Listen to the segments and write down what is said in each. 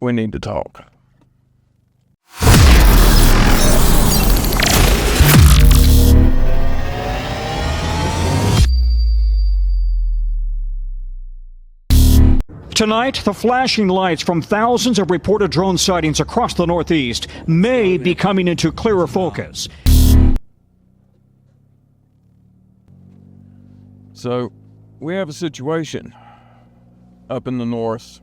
we need to talk. Tonight, the flashing lights from thousands of reported drone sightings across the Northeast may be coming into clearer focus. So, we have a situation up in the north.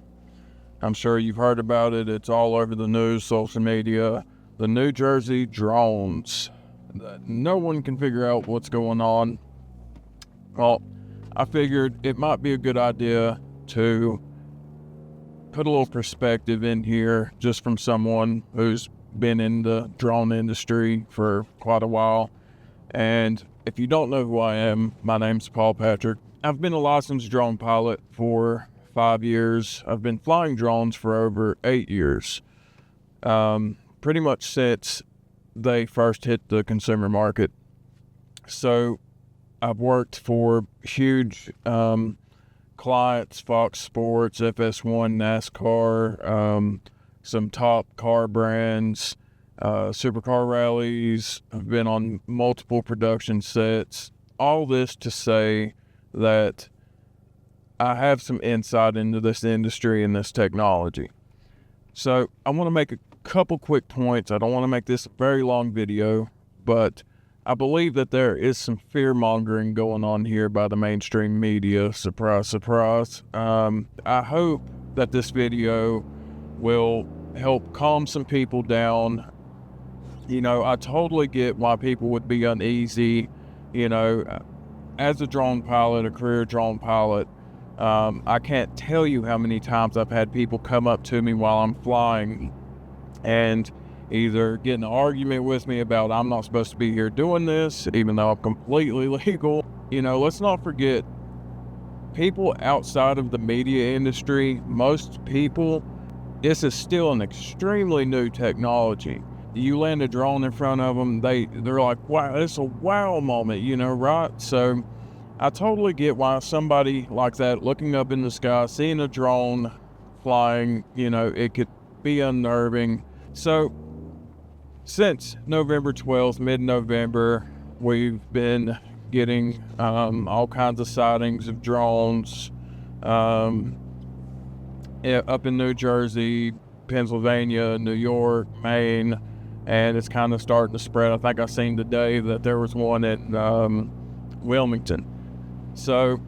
I'm sure you've heard about it. It's all over the news, social media. The New Jersey drones. No one can figure out what's going on. Well, I figured it might be a good idea to put a little perspective in here just from someone who's been in the drone industry for quite a while. And if you don't know who I am, my name's Paul Patrick. I've been a licensed drone pilot for 5 years. I've been flying drones for over 8 years. Pretty much since they first hit the consumer market. So I've worked for huge clients, Fox Sports, FS1, NASCAR, some top car brands, supercar rallies. I've been on multiple production sets. All this to say that I have some insight into this industry and this technology. So I want to make a couple quick points. I don't want to make this a very long video, but I believe that there is some fear-mongering going on here by the mainstream media. Surprise, surprise. I hope that this video will help calm some people down. You know, I totally get why people would be uneasy. You know, as a drone pilot, a career drone pilot, I can't tell you how many times I've had people come up to me while I'm flying and either get in an argument with me about I'm not supposed to be here doing this, even though I'm completely legal. You know, let's not forget, people outside of the media industry, most people, this is still an extremely new technology. You land a drone in front of them, they're like, wow, it's a wow moment, you know, right? So I totally get why somebody like that looking up in the sky, seeing a drone flying, you know, it could be unnerving. So since November 12th, mid-November, we've been getting all kinds of sightings of drones up in New Jersey, Pennsylvania, New York, Maine, and it's kind of starting to spread. I think I seen today that there was one in Wilmington. So,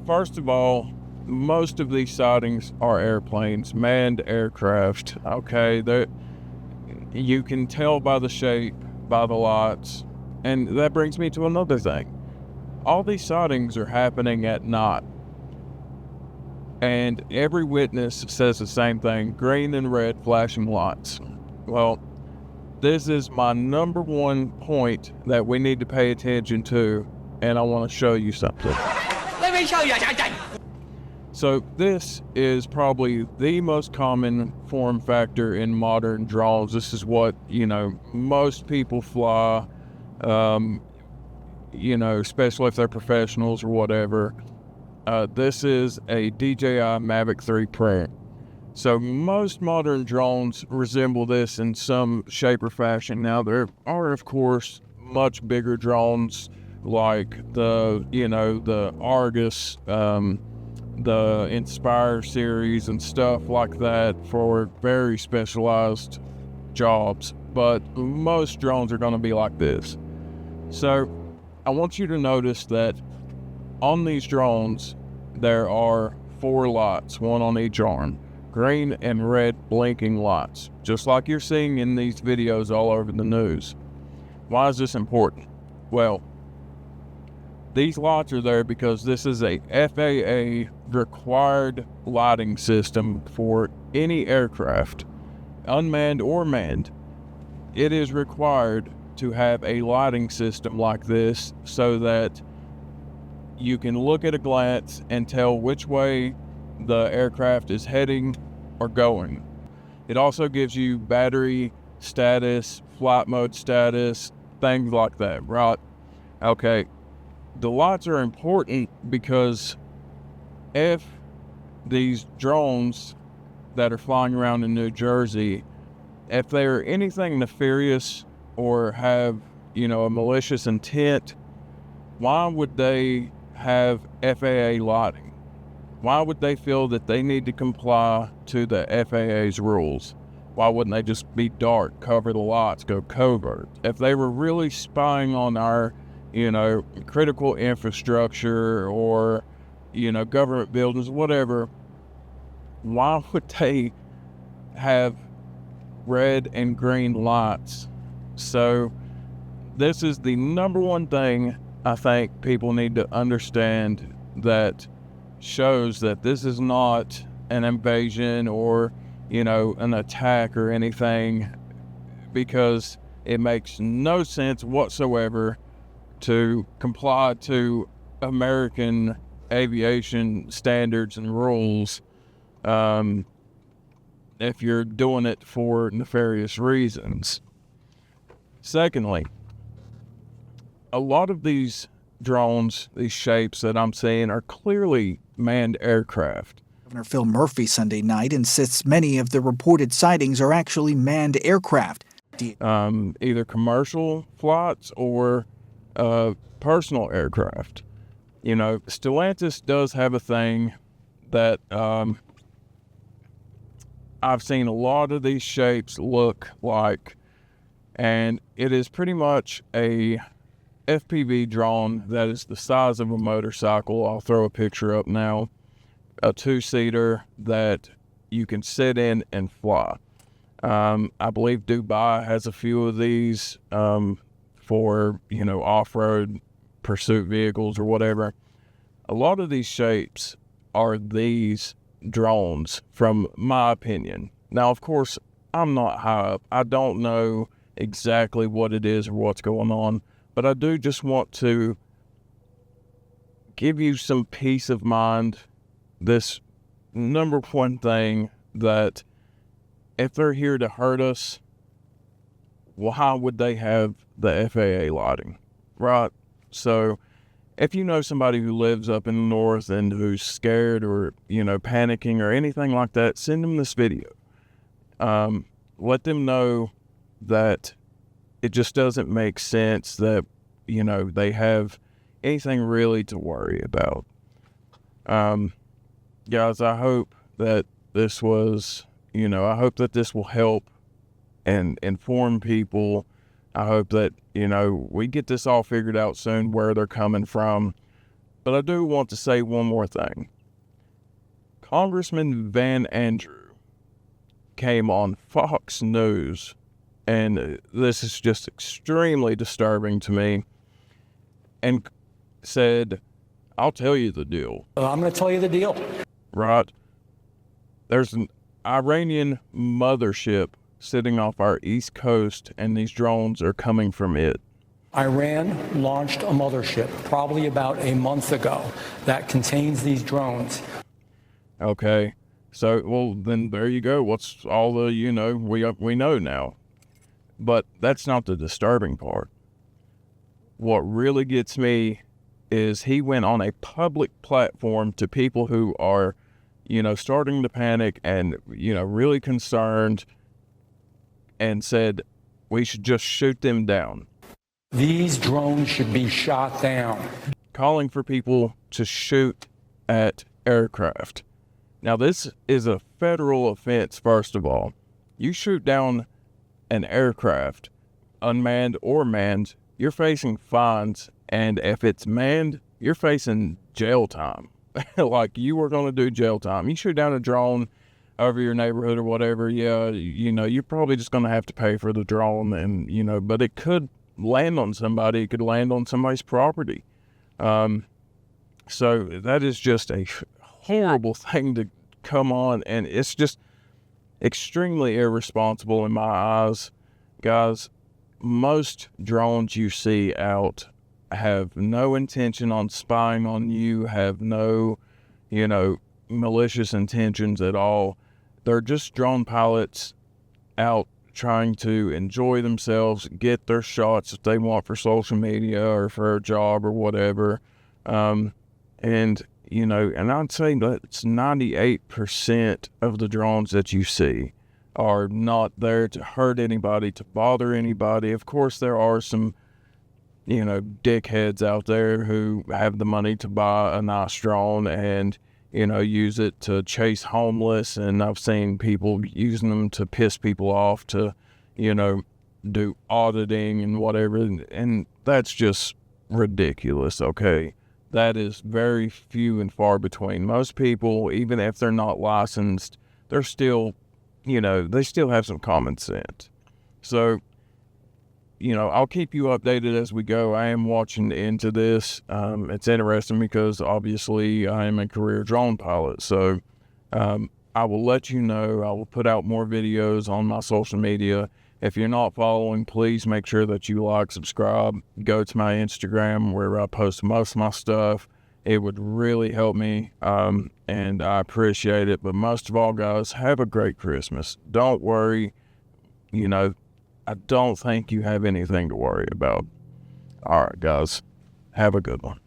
first of all, most of these sightings are airplanes, manned aircraft. Okay, you can tell by the shape, by the lights, and that brings me to another thing. All these sightings are happening at night, and every witness says the same thing: green and red flashing lights. Well, this is my number one point that we need to pay attention to, and I want to show you something. Let me show you something. So this is probably the most common form factor in modern drones. This is what, you know, most people fly, you know, especially if they're professionals or whatever. This is a DJI Mavic 3 Pro. So most modern drones resemble this in some shape or fashion. Now there are, of course, much bigger drones like the Argus, the Inspire series and stuff like that for very specialized jobs, but most drones are going to be like this. So I want you to notice that on these drones there are 4 lights, one on each arm, green and red blinking lights, just like you're seeing in these videos all over the news. Why is this important? Well, these lights are there because this is a FAA required lighting system for any aircraft, unmanned or manned. It is required to have a lighting system like this so that you can look at a glance and tell which way the aircraft is heading or going. It also gives you battery status, flight mode status, things like that, right? Okay. The lights are important because if these drones that are flying around in New Jersey, if they're anything nefarious or have, a malicious intent, why would they have FAA lighting? Why would they feel that they need to comply to the FAA's rules? Why wouldn't they just be dark, cover the lights, go covert? If they were really spying on our, critical infrastructure or, government buildings, whatever, why would they have red and green lights? So this is the number one thing I think people need to understand that shows that this is not an invasion or, an attack or anything, because it makes no sense whatsoever to comply to American aviation standards and rules if you're doing it for nefarious reasons. Secondly, a lot of these drones, these shapes that I'm seeing, are clearly manned aircraft. Governor Phil Murphy Sunday night insists many of the reported sightings are actually manned aircraft. Either commercial flights or personal aircraft. Stellantis does have a thing that I've seen a lot of these shapes look like, and it is pretty much a FPV drone that is the size of a motorcycle. I'll throw a picture up now. A two-seater that you can sit in and fly. I believe Dubai has a few of these for, off-road pursuit vehicles or whatever. A lot of these shapes are these drones, from my opinion. Now, of course, I'm not high up. I don't know exactly what it is or what's going on, but I do just want to give you some peace of mind. This number one thing, that if they're here to hurt us, why would they have the FAA lighting, right? So if you know somebody who lives up in the north and who's scared or, panicking or anything like that, send them this video. Let them know that it just doesn't make sense that, they have anything really to worry about. Guys, I hope that this was, I hope that this will help and inform people. I hope that, we get this all figured out soon, where they're coming from. But I do want to say one more thing. Congressman Van Andrew came on Fox News, and this is just extremely disturbing to me, and said, I'll tell you the deal. I'm going to tell you the deal. Right? There's an Iranian mothership sitting off our east coast, and these drones are coming from it. Iran launched a mothership probably about a month ago that contains these drones. Okay. So, well, then there you go. What's all the, we know now. But that's not the disturbing part. What really gets me is he went on a public platform to people who are, starting to panic and, really concerned, and said we should just shoot them down. These drones should be shot down. Calling for people to shoot at aircraft. Now, this is a federal offense, first of all. You shoot down an aircraft, unmanned or manned, you're facing fines, and if it's manned, you're facing jail time. Like, you were going to do jail time. You shoot down a drone over your neighborhood or whatever, yeah, you're probably just going to have to pay for the drone, and, but it could land on somebody. It could land on somebody's property. So that is just a horrible thing to come on, and it's just extremely irresponsible in my eyes. Guys, most drones you see out have no intention on spying on you, have no, malicious intentions at all. They're just drone pilots out trying to enjoy themselves, get their shots that they want for social media or for a job or whatever. And, you know, and I'd say that's 98% of the drones that you see are not there to hurt anybody, to bother anybody. Of course, there are some, you know, dickheads out there who have the money to buy a nice drone and, you know, use it to chase homeless. And I've seen people using them to piss people off, to, you know, do auditing and whatever. And that's just ridiculous, okay? That is very few and far between. Most people, even if they're not licensed, they're still, you know, they still have some common sense. So, you know, I'll keep you updated as we go. I am watching into this. It's interesting because obviously I am a career drone pilot. So I will let you know. I will put out more videos on my social media. If you're not following, please make sure that you like, subscribe, go to my Instagram where I post most of my stuff. It would really help me, and I appreciate it. But most of all, guys, have a great Christmas. Don't worry. You know, I don't think you have anything to worry about. All right, guys, have a good one.